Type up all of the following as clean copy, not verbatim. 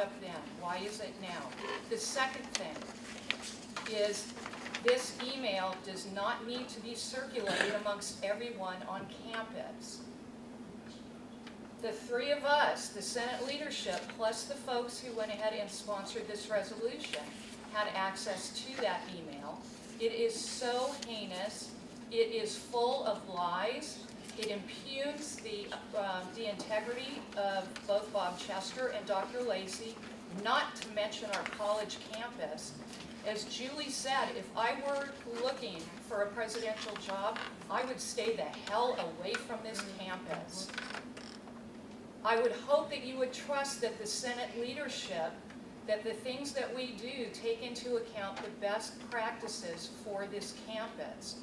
up then? Why is it now? The second thing is this email does not need to be circulated amongst everyone on campus. The three of us, the Senate leadership, plus the folks who went ahead and sponsored this resolution, had access to that email. It is so heinous. It is full of lies. It impugns the integrity of both Bob Chester and Dr. Lacy, not to mention our college campus. As Julie said, if I were looking for a presidential job, I would stay the hell away from this campus. I would hope that you would trust that the Senate leadership, that the things that we do take into account the best practices for this campus.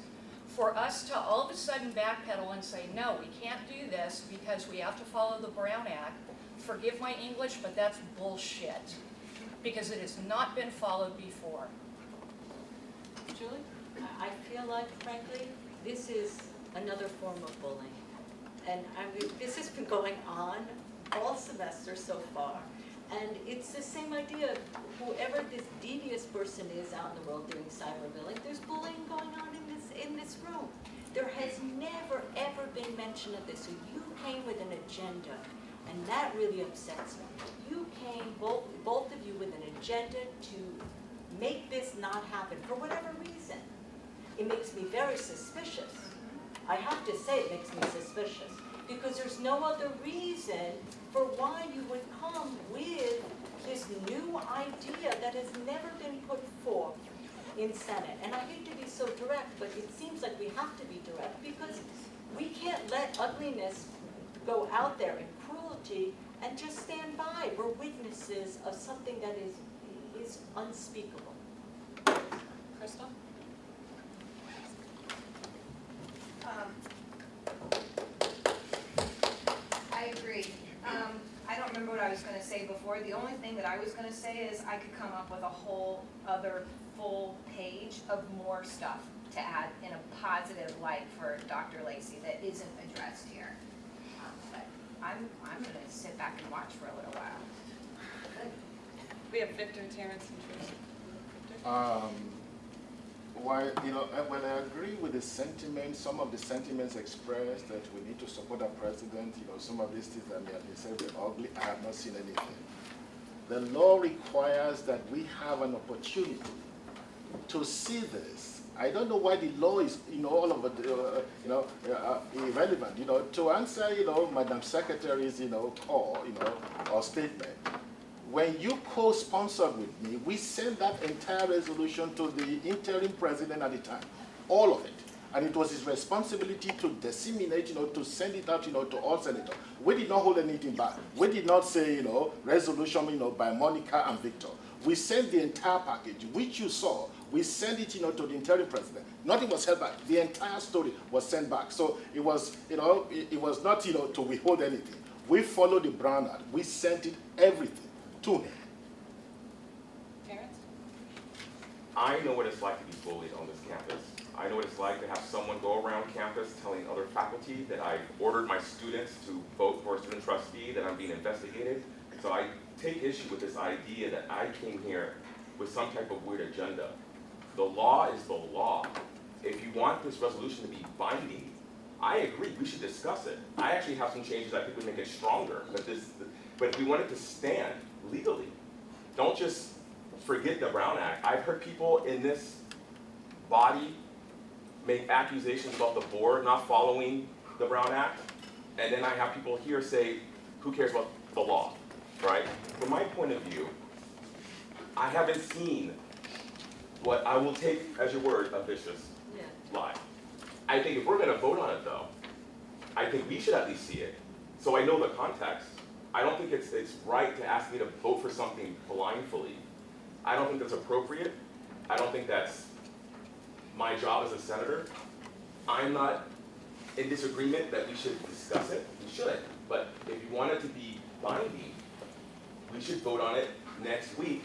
For us to all of a sudden backpedal and say, no, we can't do this because we have to follow the Brown Act, forgive my English, but that's bullshit, because it has not been followed before. Julie? I feel like, frankly, this is another form of bullying. And I mean, this has been going on all semester so far. And it's the same idea, whoever this devious person is out in the world doing cyberbullying, there's bullying going on in this room. There has never, ever been mention of this. So you came with an agenda, and that really upsets me. You came, both of you, with an agenda to make this not happen for whatever reason. It makes me very suspicious. I have to say it makes me suspicious, because there's no other reason for why you would come with this new idea that has never been put forth in Senate. And I hate to be so direct, but it seems like we have to be direct, because we can't let ugliness go out there and cruelty and just stand by. We're witnesses of something that is unspeakable. Crystal? I agree. I don't remember what I was going to say before. The only thing that I was going to say is I could come up with a whole other full page of more stuff to add in a positive light for Dr. Lacy that isn't addressed here. But I'm going to sit back and watch for a little while. We have Victor, Terrence, and Trish. While I agree with the sentiment, some of the sentiments expressed that we need to support our president, some of these things that may have been said were ugly, I have not seen anything. The law requires that we have an opportunity to see this. I don't know why the law is, all over the, irrelevant. To answer, Madam Secretary's, call, or statement. When you co-sponsored with me, we sent that entire resolution to the interim president at the time, all of it. And it was his responsibility to disseminate, to send it out, to all senators. We did not hold anything back. We did not say, resolution, by Monica and Victor. We sent the entire package, which you saw. We sent it, to the interim president. Nothing was held back. The entire story was sent back. So it was, it was not, to withhold anything. We followed the Brown Act. We sent it everything to him. Terrence? I know what it's like to be bullied on this campus. I know what it's like to have someone go around campus telling other faculty that I've ordered my students to vote for a student trustee, that I'm being investigated. So I take issue with this idea that I came here with some type of weird agenda. The law is the law. If you want this resolution to be binding, I agree, we should discuss it. I actually have some changes I think would make it stronger. But if we want it to stand legally, don't just forget the Brown Act. I've heard people in this body make accusations about the board not following the Brown Act, and then I have people here say, who cares about the law, right? From my point of view, I haven't seen what I will take as your word a vicious lie. I think if we're going to vote on it, though, I think we should at least see it, so I know the context. I don't think it's right to ask me to vote for something blindly. I don't think that's appropriate. I don't think that's my job as a senator. I'm not in disagreement that we should discuss it. We should. But if you want it to be binding, we should vote on it next week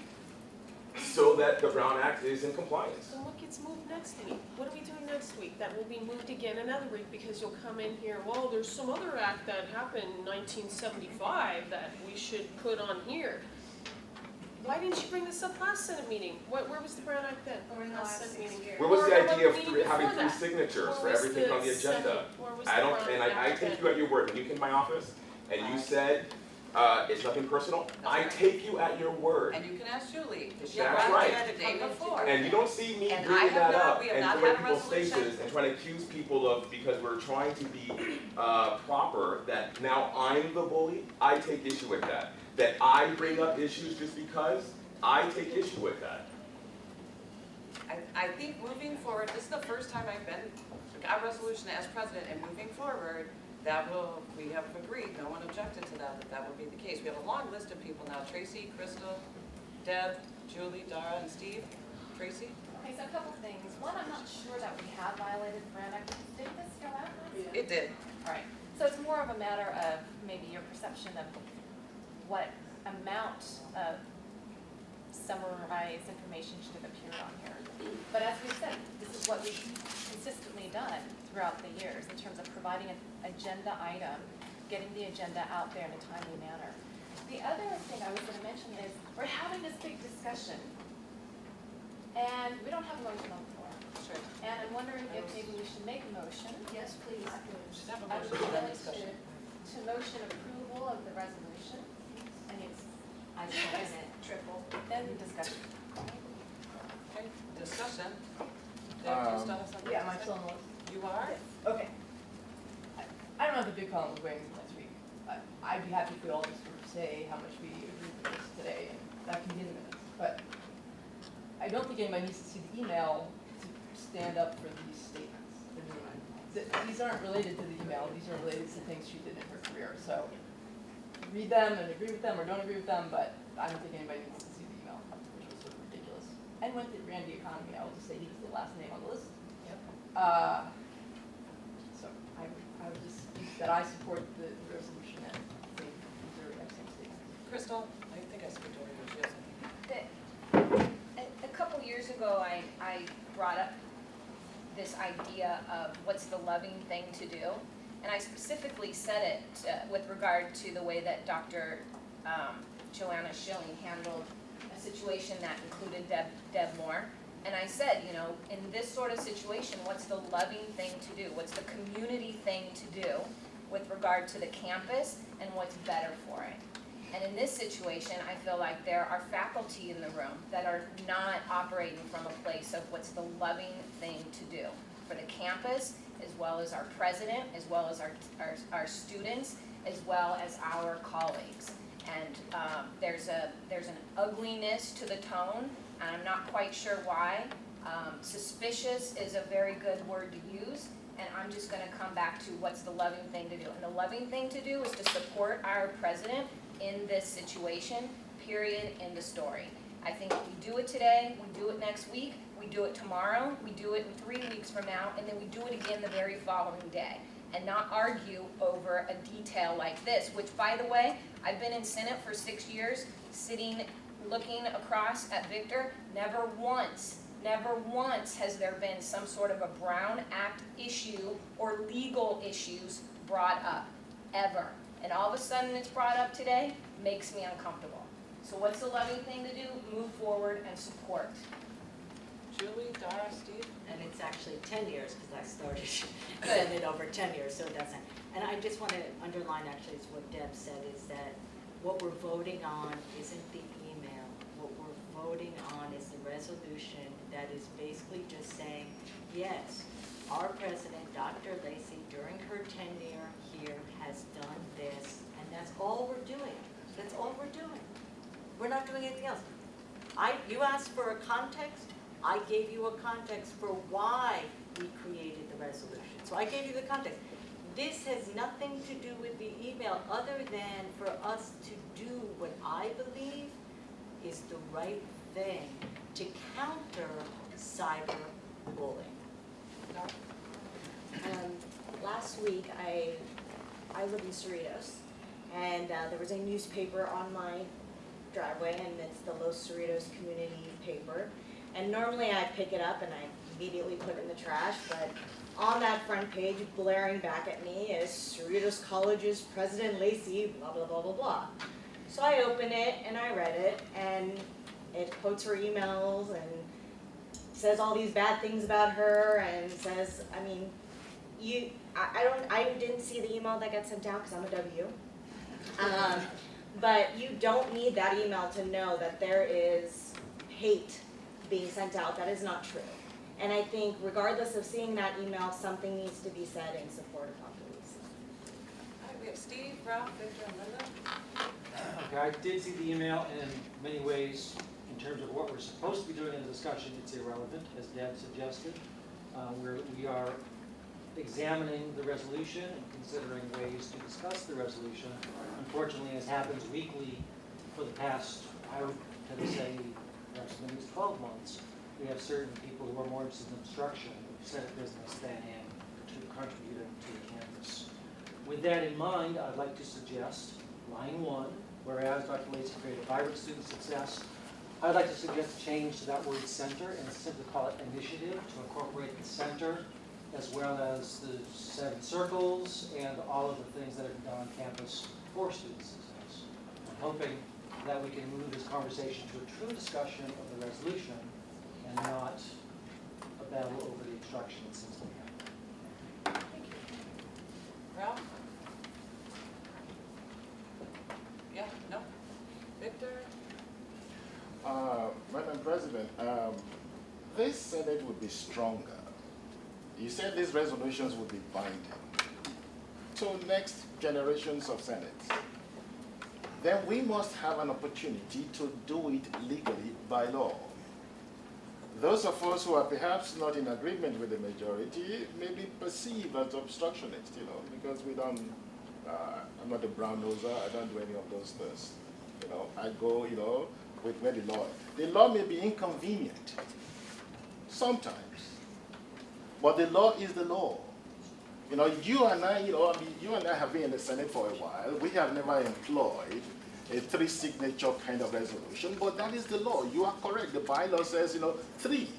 so that the Brown Act is in compliance. So what gets moved next week? What are we doing next week? That will be moved again another week because you'll come in here, well, there's some other act that happened in 1975 that we should put on here. Why didn't you bring this up last Senate meeting? Where was the Brown Act then? Over the last Senate 6 meeting? years. Where was Or the how about idea of the meeting having before 3 that? signatures Where for was everything on the Senate? agenda? Where was I the don't, Brown and I Act take then? you at your word. When you came to my office and you said, it's nothing personal, I right. take you at your word. And you can ask Julie, because she That's brought right. it the day before. And you don't see me And I bringing have that not- up we have and not going had a people's resolution. faces and trying to accuse people of, because we're trying to be proper, that now I'm the bully. I take issue with that. That I bring up issues just because, I take issue with that. I think moving forward, this is the first time I've been, got a resolution as president, and moving forward, we have agreed, no one objected to that would be the case. We have a long list of people now, Tracy, Crystal, Deb, Julie, Dara, and Steve. Tracy? Okay, so a couple things. One, I'm not sure that we have violated the Brown Act. Did this go out? It did. All right, so it's more of a matter of maybe your perception of what amount of summarized information should have appeared on here. But as we said, this is what we've consistently done throughout the years in terms of providing an agenda item, getting the agenda out there in a timely manner. The other thing I was going to mention is we're having this big discussion, and we don't have a motion on the floor. Sure. And I'm wondering if maybe we should make a motion. Yes, please. Should have a I would motion for that like discussion. to motion approval of the resolution. I mean, I second it. Triple. Then discussion. Okay, discussion. Deb, do you still have something? Yeah, to am I say? still on the list? You are? Okay. I don't have a big problem with waiting until next week. I'd be happy if we all just sort of say how much we agree with this today, and that can be in the minutes. But I don't think anybody needs to see the email to stand up for these statements. These aren't related to the email, these are related to things she did in her career. So read them and agree with them or don't agree with them, but I don't think anybody needs to see the email, which was sort of ridiculous. And when it ran the economy, I will just say he was the last name on the list. Yep. So I would just speak that I support the resolution and think these are excellent statements. Crystal, I think I skipped over you. She has something. A couple years ago, I brought up this idea of what's the loving thing to do. And I specifically said it with regard to the way that Dr. Joanna Schilling handled a situation that included Deb Moore. And I said, you know, in this sort of situation, what's the loving thing to do? What's the community thing to do with regard to the campus and what's better for it? And in this situation, I feel like there are faculty in the room that are not operating from a place of what's the loving thing to do for the campus, as well as our president, as well as our students, as well as our colleagues. And there's an ugliness to the tone, and I'm not quite sure why. Suspicious is a very good word to use, and I'm just gonna come back to what's the loving thing to do. And the loving thing to do is to support our president in this situation, period, end of story. I think we do it today, we do it next week, we do it tomorrow, we do it in 3 weeks from now, and then we do it again the very following day. And not argue over a detail like this, which, by the way, I've been in Senate for 6 years, sitting, looking across at Victor. Never once has there been some sort of a Brown Act issue or legal issues brought up, ever. And all of a sudden it's brought up today, makes me uncomfortable. So what's the loving thing to do? Move forward and support. Julie, Dara, Steve? And it's actually 10 years, because I started Senate over 10 years, so it doesn't. And I just want to underline, actually, it's what Deb said, is that what we're voting on isn't the email. What we're voting on is the resolution that is basically just saying, yes, our president, Dr. Lacy, during her tenure here, has done this, and that's all we're doing. That's all we're doing. We're not doing anything else. You asked for a context. I gave you a context for why we created the resolution. So I gave you the context. This has nothing to do with the email other than for us to do what I believe is the right thing to counter cyberbullying. Last week, I live in Cerritos, and there was a newspaper on my driveway, and it's the Los Cerritos Community Paper. And normally I pick it up and I immediately put it in the trash, but on that front page, blaring back at me is Cerritos College's President Lacy, blah, blah, blah, blah, blah. So I open it and I read it, and it quotes her emails and says all these bad things about her and says, I mean, I didn't see the email that got sent out because I'm a W. But you don't need that email to know that there is hate being sent out. That is not true. And I think regardless of seeing that email, something needs to be said in support of Dr. Lacy. All right, we have Steve, Ralph, Victor, and Linda. Okay, I did see the email, and in many ways, in terms of what we're supposed to be doing in the discussion, it's irrelevant, as Deb suggested. We are examining the resolution and considering ways to discuss the resolution. Unfortunately, as happens weekly for the past, I would tend to say, perhaps maybe 12 months, we have certain people who are more interested in obstruction of Senate business than in to contributing to the campus. With that in mind, I'd like to suggest line 1, whereas Dr. Lacy created vibrant student success, I'd like to suggest a change to that word center and simply call it initiative to incorporate the center as well as the 7 circles and all of the things that are done on campus for student success. I'm hoping that we can move this conversation to a true discussion of the resolution and not a battle over the obstruction that seems to be happening. Thank you. Ralph? Yeah, no? Victor? Madam President, this Senate would be stronger. You said these resolutions would be binding to next generations of Senates. Then we must have an opportunity to do it legally by law. Those of us who are perhaps not in agreement with the majority may be perceived as obstructionists, because we don't, I'm not a brown noser, I don't do any of those things. I go, with where the law is. The law may be inconvenient, sometimes, but the law is the law. You and I, you and I have been in the Senate for a while. We have never employed a 3-signature kind of resolution, but that is the law. You are correct. The bylaw says, 3.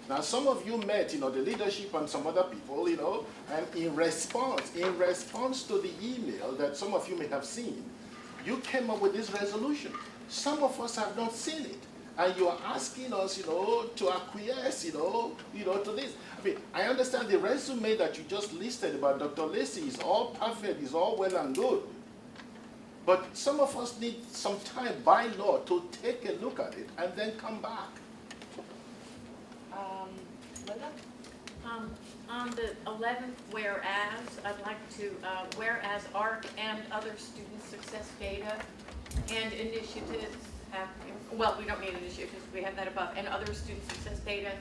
Now, some of you met, the leadership and some other people, and in response to the email that some of you may have seen, you came up with this resolution. Some of us have not seen it, and you are asking us, to acquiesce, to this. I mean, I understand the resume that you just listed about Dr. Lacy is all perfect, is all well and good. But some of us need some time by law to take a look at it and then come back. Linda? On the 11th whereas, I'd like to, whereas ARC and other student success data and initiatives have, well, we don't need initiatives, we have that above, and other student success data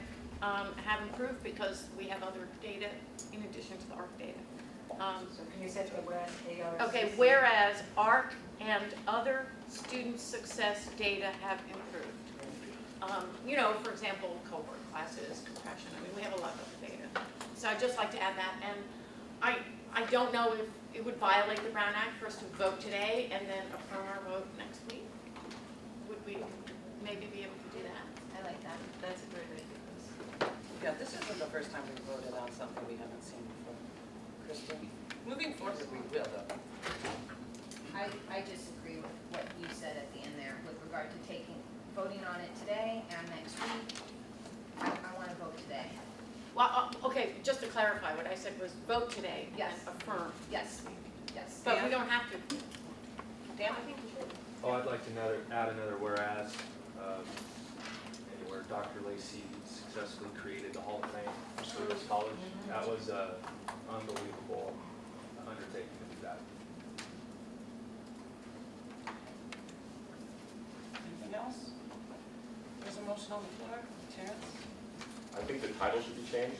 have improved because we have other data in addition to the ARC data. So can you say to whereas ARC? Okay, whereas ARC and other student success data have improved. For example, cohort classes, compression, we have a lot of data. So I'd just like to add that, and I don't know if it would violate the Brown Act for us to vote today and then affirm our vote next week. Would we maybe be able to do that? I like that. That's a great idea. Yeah, this isn't the first time we've voted on something we haven't seen before. Kristen? Moving forward, we will, though. I disagree with what you said at the end there with regard to voting on it today and next week. I want to vote today. Well, okay, just to clarify, what I said was vote today and Yes. affirm. Yes, yes. But we don't have to. Dan? I think we should. Oh, I'd like to add another whereas, where Dr. Lacy successfully created the Hall of Fame for Cerritos College. That was an unbelievable undertaking to do that. Anything else? There's a motion on the floor. Terrence? I think the title should be changed.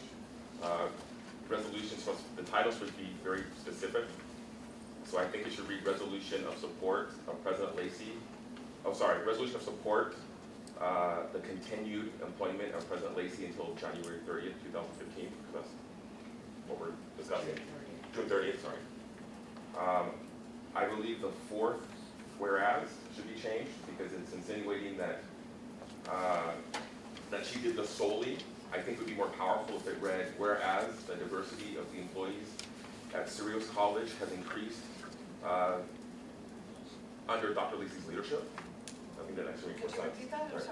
Resolutions, the title should be very specific. So I think it should read resolution of support of President Lacy. Resolution of support the continued employment of President Lacy until January 30th, 2015, because that's what we're discussing. June 30th, sorry. I believe the 4th whereas should be changed because it's insinuating that that she did this solely. I think it would be more powerful if it read, whereas the diversity of the employees at Cerritos College has increased under Dr. Lacy's leadership. I think that actually makes more sense. Repeat that? Right.